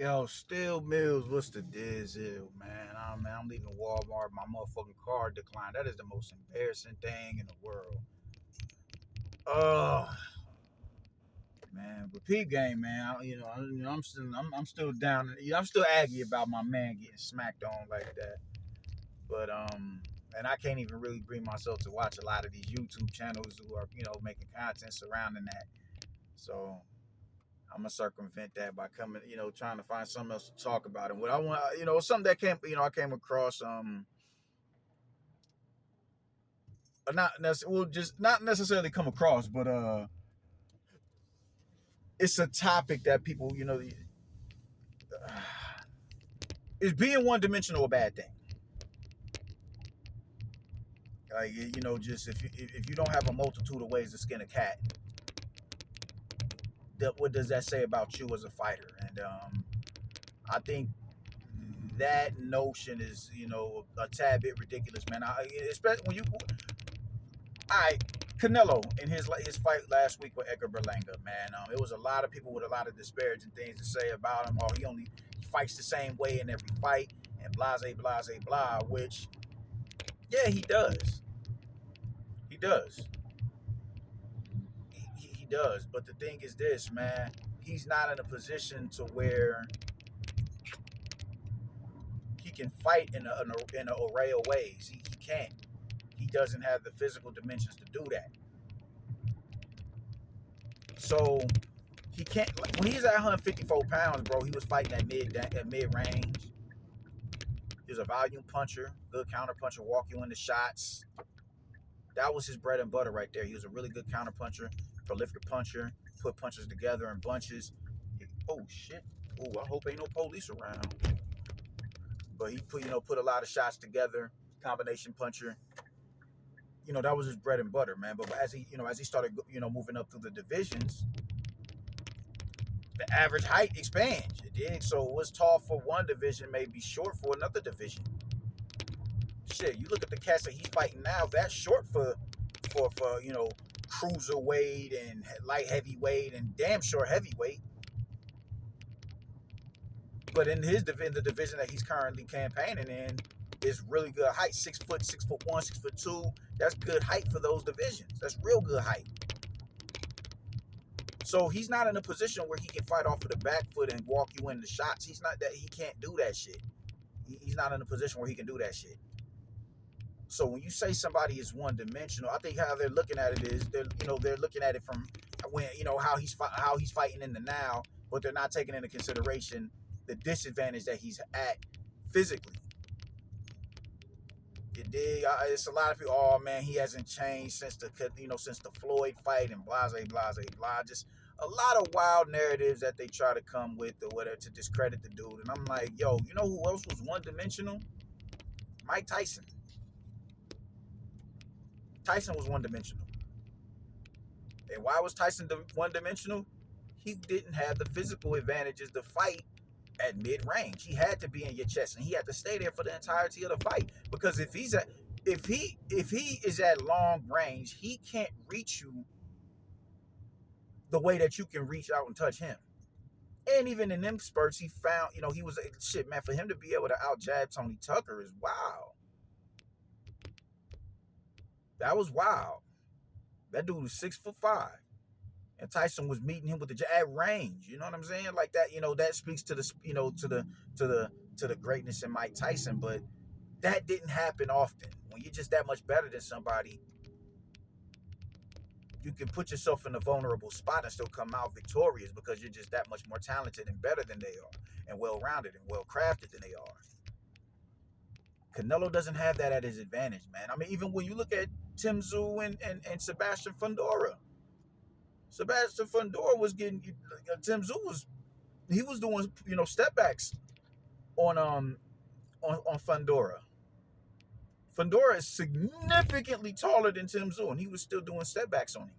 Yo, Steel Mills, what's the deal, man? I'm leaving Walmart. My motherfucking card declined. That is the most embarrassing thing in the world. Oh, man. But peep game, man. I'm still down. I'm still aggy about my man getting smacked on like that. But and I can't even really bring myself to watch a lot of these YouTube channels who are making content surrounding that. So I'm gonna circumvent that by coming, trying to find something else to talk about. And what I want, something that I came across, just not necessarily come across, but it's a topic that people, is being one dimensional a bad thing? Like, just if you don't have a multitude of ways to skin a cat, what does that say about you as a fighter? And I think that notion is, a tad bit ridiculous, man. Especially when you all right, Canelo in his fight last week with Edgar Berlanga, man. It was a lot of people with a lot of disparaging things to say about him. Oh, he only fights the same way in every fight, and blase, blase, blah. Which, yeah, he does. He does. He does. But the thing is this, man. He's not in a position to where he can fight in an array of ways. He can't. He doesn't have the physical dimensions to do that. So he can't. When he's at 154 pounds, bro, he was fighting at mid range. He was a volume puncher, good counter puncher, walk you into shots. That was his bread and butter right there. He was a really good counter puncher, prolific puncher, put punches together in bunches. Oh shit! Oh, I hope ain't no police around. But he put a lot of shots together, combination puncher. That was his bread and butter, man. But as he started moving up through the divisions, the average height expands. It did. So what's tall for one division may be short for another division. Shit, you look at the cats that he's fighting now. That's short for cruiserweight and light heavyweight and damn sure heavyweight. But in the division that he's currently campaigning in, is really good height. 6', 6'1", 6'2". That's good height for those divisions. That's real good height. So he's not in a position where he can fight off of the back foot and walk you into shots. He's not that. He can't do that shit. He's not in a position where he can do that shit. So when you say somebody is one dimensional, I think how they're looking at it is they're looking at it from when how he's fighting in the now, but they're not taking into consideration the disadvantage that he's at physically. You dig? It's a lot of people. Oh man, he hasn't changed since the Floyd fight and blase blase blah. Just a lot of wild narratives that they try to come with or whatever to discredit the dude. And I'm like, yo, you know who else was one dimensional? Mike Tyson. Tyson was one dimensional. And why was Tyson one dimensional? He didn't have the physical advantages to fight at mid range. He had to be in your chest, and he had to stay there for the entirety of the fight. Because if he is at long range, he can't reach you the way that you can reach out and touch him. And even in them spurts, he found, he was shit, man. For him to be able to out jab Tony Tucker is wow. That was wild. That dude was 6'5". And Tyson was meeting him with the at range. You know what I'm saying? Like that. That speaks to the to the greatness in Mike Tyson. But that didn't happen often. When you're just that much better than somebody, you can put yourself in a vulnerable spot and still come out victorious because you're just that much more talented and better than they are, and well-rounded and well-crafted than they are. Canelo doesn't have that at his advantage, man. I mean, even when you look at Tim Tszyu and Sebastian Fundora. Sebastian Fundora was getting Tim Tszyu was doing step backs on Fundora. Fundora is significantly taller than Tim Tszyu, and he was still doing step backs on him.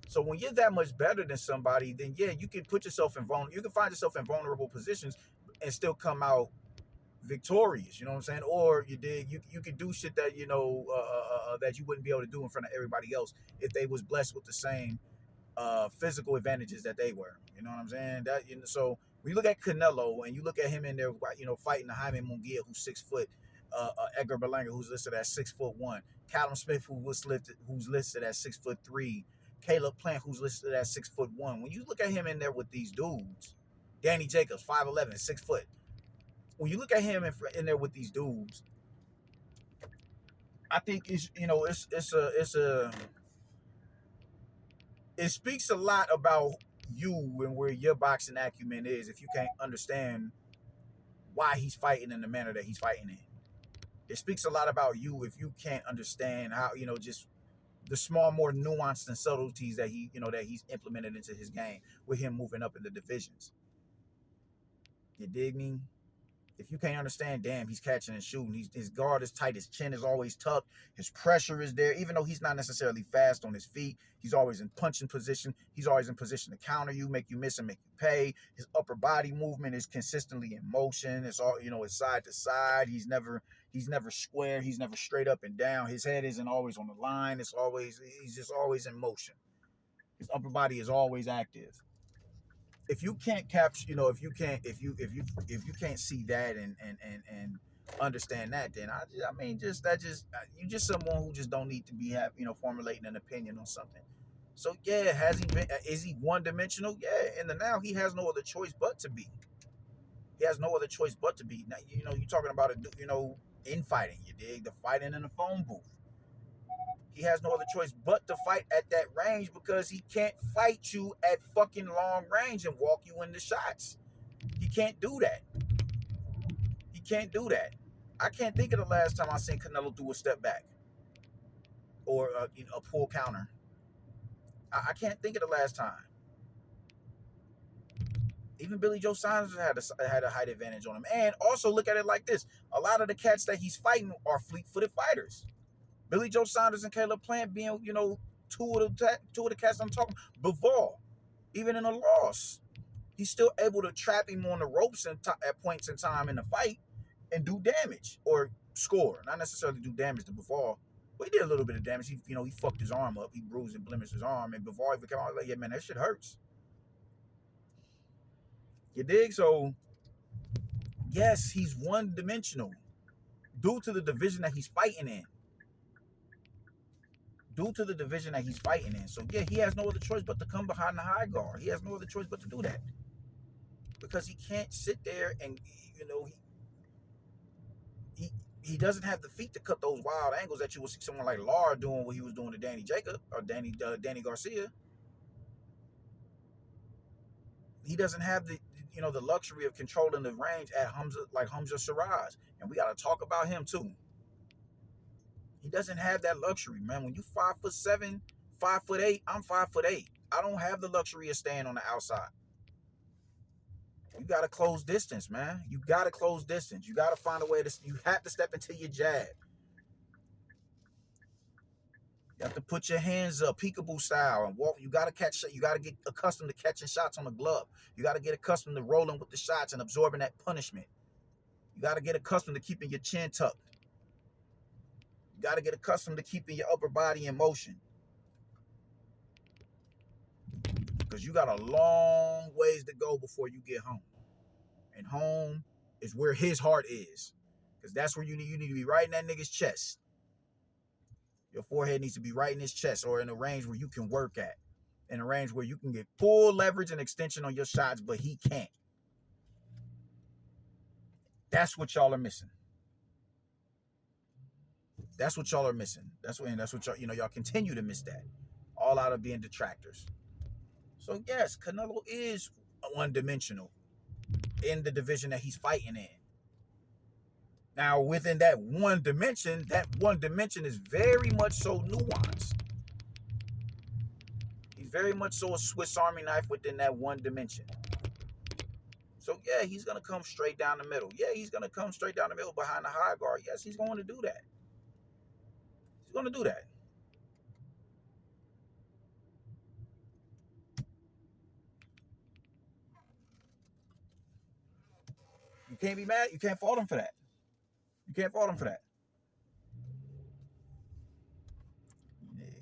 So when you're that much better than somebody, then yeah, you can put yourself you can find yourself in vulnerable positions and still come out victorious. You know what I'm saying? Or you could do shit that that you wouldn't be able to do in front of everybody else if they was blessed with the same physical advantages that they were. You know what I'm saying? So When you look at Canelo and you look at him in there, fighting the Jaime Munguia, who's 6 foot, Edgar Berlanga, who's listed at 6'1", Callum Smith, who's listed at 6'3", Caleb Plant, who's listed at 6'1". When you look at him in there with these dudes, Danny Jacobs, 5'11", 6 foot. When you look at him in there with these dudes, I think it speaks a lot about you and where your boxing acumen is if you can't understand why he's fighting in the manner that he's fighting in. It speaks a lot about you if you can't understand how, just the small, more nuanced and subtleties that he's implemented into his game with him moving up in the divisions. You dig me? If you can't understand, damn, he's catching and shooting. His guard is tight. His chin is always tucked. His pressure is there. Even though he's not necessarily fast on his feet, he's always in punching position. He's always in position to counter you, make you miss and make you pay. His upper body movement is consistently in motion. It's all, it's side to side. He's never square. He's never straight up and down. His head isn't always on the line. He's just always in motion. His upper body is always active. If you can't capture, if you can't see that and understand that, then you're just someone who just don't need to be formulating an opinion on something. So yeah, is he one dimensional? Yeah, in the now he has no other choice but to be. He has no other choice but to be. Now, you're talking about infighting, you dig? The fighting in the phone booth. He has no other choice but to fight at that range because he can't fight you at fucking long range and walk you into shots. He can't do that. He can't do that. I can't think of the last time I seen Canelo do a step back or a pull counter. I can't think of the last time. Even Billy Joe Saunders had a height advantage on him. And also look at it like this. A lot of the cats that he's fighting are fleet-footed fighters. Billy Joe Saunders and Caleb Plant being, two of the cats I'm talking. Bivol, even in a loss, he's still able to trap him on the ropes at points in time in the fight and do damage or score. Not necessarily do damage to Bivol, but he did a little bit of damage. He fucked his arm up. He bruised and blemished his arm, and Bivol even came out like, yeah, man, that shit hurts. You dig? So, yes, he's one-dimensional due to the division that he's fighting in. So, yeah, he has no other choice but to come behind the high guard. He has no other choice but to do that. Because he can't sit there and, he doesn't have the feet to cut those wild angles that you will see someone like Lara doing what he was doing to Danny Jacob or Danny Garcia. He doesn't have the luxury of controlling the range at Hamza Shiraz. And we got to talk about him too. He doesn't have that luxury, man. When you 5'7", 5'8", I'm 5'8". I don't have the luxury of staying on the outside. You got to close distance, man. You got to close distance. You got to find a way you have to step into your jab. You have to put your hands up, peekaboo style, and walk. You got to get accustomed to catching shots on the glove. You got to get accustomed to rolling with the shots and absorbing that punishment. You got to get accustomed to keeping your chin tucked. You got to get accustomed to keeping your upper body in motion. Because you got a long ways to go before you get home. And home is where his heart is. Because that's where you need to be right in that nigga's chest. Your forehead needs to be right in his chest or in a range where you can work at. In a range where you can get full leverage and extension on your shots, but he can't. That's what y'all are missing. That's what y'all are missing. That's what y'all continue to miss that. All out of being detractors. So yes, Canelo is one-dimensional in the division that he's fighting in. Now, within that one dimension is very much so nuanced. He's very much so a Swiss Army knife within that one dimension. So, yeah, he's going to come straight down the middle. Yeah, he's going to come straight down the middle behind the high guard. Yes, he's going to do that. He's going to do that. You can't be mad. You can't fault him for that.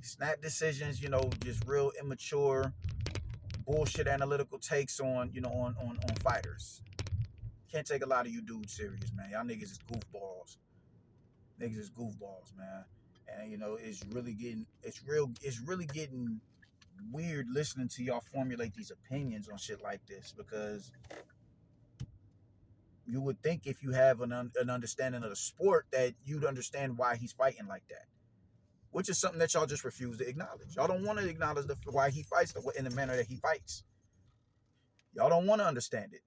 Snap decisions, just real immature. bullshit analytical takes on, on fighters. Can't take a lot of you dudes serious, man. Y'all niggas is goofballs. Niggas is goofballs, man. And it's really getting weird listening to y'all formulate these opinions on shit like this, because you would think if you have an understanding of the sport that you'd understand why he's fighting like that, which is something that y'all just refuse to acknowledge. Y'all don't want to acknowledge why he fights in the manner that he fights. Y'all don't want to understand it.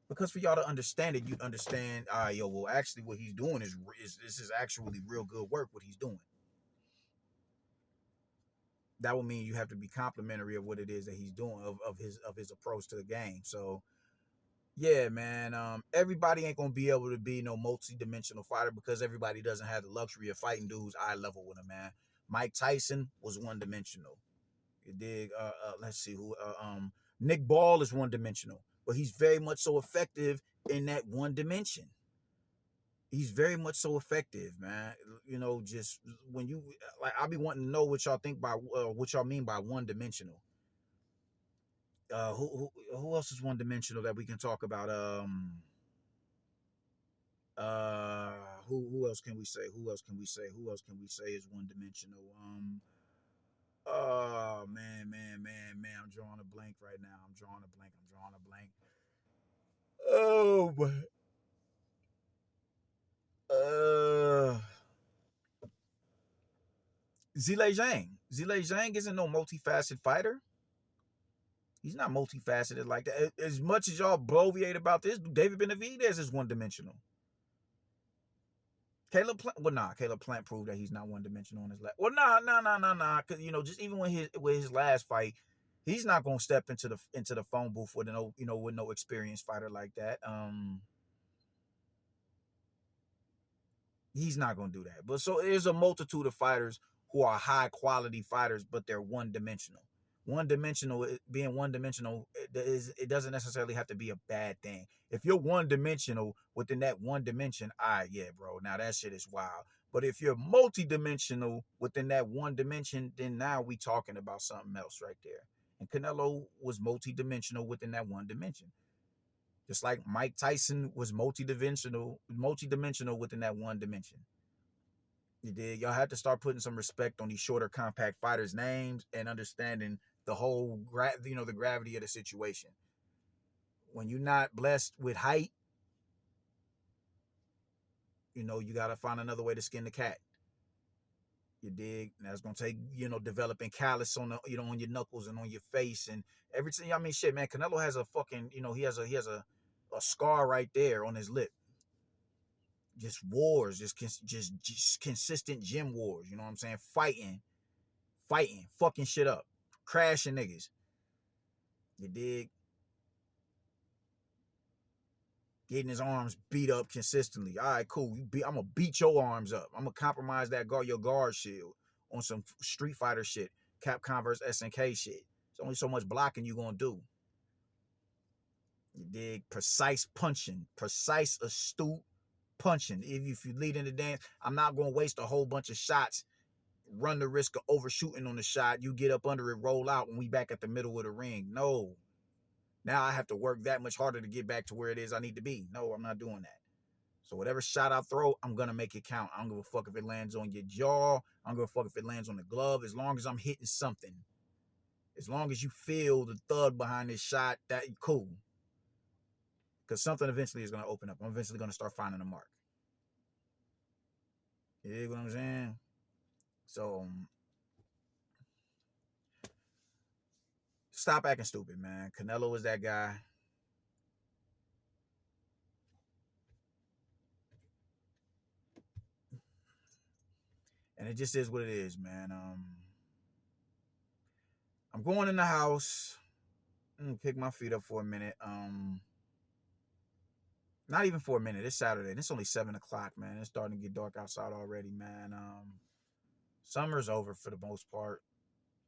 Because for y'all to understand it, you understand, well, actually what he's doing is this is actually real good work, what he's doing. That would mean you have to be complimentary of what it is that he's doing, of his approach to the game. So yeah, man. Everybody ain't gonna be able to be no multi-dimensional fighter, because everybody doesn't have the luxury of fighting dudes eye level with him, man. Mike Tyson was one-dimensional. You dig? Let's see who. Nick Ball is one-dimensional, but he's very much so effective in that one dimension. He's very much so effective, man. Just when you like, I'll be wanting to know what y'all think by what y'all mean by one-dimensional. Who else is one dimensional that we can talk about? Who else can we say? Who else can we say? Who else can we say is one dimensional? Oh man, I'm drawing a blank right now. I'm drawing a blank. Oh but Zhilei Zhang. Zhilei Zhang isn't no multifaceted fighter. He's not multifaceted like that. As much as y'all bloviate about this, David Benavidez is one-dimensional. Caleb Plant proved that he's not one-dimensional on his last. Well, nah. Because just even with his last fight, he's not gonna step into the phone booth with no experienced fighter like that. He's not gonna do that. But so there's a multitude of fighters who are high quality fighters, but they're one-dimensional. Being one-dimensional, it doesn't necessarily have to be a bad thing. If you're one-dimensional within that one dimension, yeah, bro, now that shit is wild. But if you're multi-dimensional within that one dimension, then now we talking about something else right there. And Canelo was multi-dimensional within that one dimension. Just like Mike Tyson was multi-dimensional within that one dimension. You did. Y'all have to start putting some respect on these shorter, compact fighters' names and understanding the whole, the gravity of the situation. When you're not blessed with height, you gotta find another way to skin the cat. You dig? And that's gonna take, developing callus on on your knuckles and on your face and everything. I mean, shit, man. Canelo has a fucking, he has a scar right there on his lip. Just wars, just consistent gym wars. You know what I'm saying? Fighting, fucking shit up, crashing niggas. You dig? Getting his arms beat up consistently. All right, cool. I'm gonna beat your arms up. I'm gonna compromise your guard shield on some Street Fighter shit, Capcom vs SNK shit. It's only so much blocking you gonna do. You dig? Precise punching, precise, astute punching. If you lead in the dance, I'm not gonna waste a whole bunch of shots, run the risk of overshooting on the shot. You get up under it, roll out, and we back at the middle of the ring. No. Now I have to work that much harder to get back to where it is I need to be. No, I'm not doing that. So whatever shot I throw, I'm going to make it count. I don't give a fuck if it lands on your jaw. I don't give a fuck if it lands on the glove. As long as I'm hitting something. As long as you feel the thud behind this shot, that cool. Because something eventually is going to open up. I'm eventually going to start finding a mark. You dig what I'm saying? So stop acting stupid, man. Canelo is that guy. And it just is what it is, man. I'm going in the house. I'm gonna pick my feet up for a minute. Not even for a minute. It's Saturday. And it's only 7:00, man. It's starting to get dark outside already, man. Summer's over for the most part.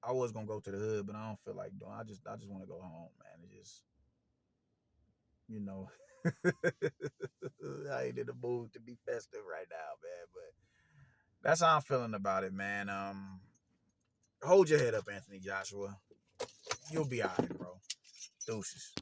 I was gonna go to the hood, but I don't feel like doing. I just want to go home, man. It just, I ain't in the mood to be festive right now, man. But that's how I'm feeling about it, man. Hold your head up, Anthony Joshua. you'll be all right, bro. Deuces.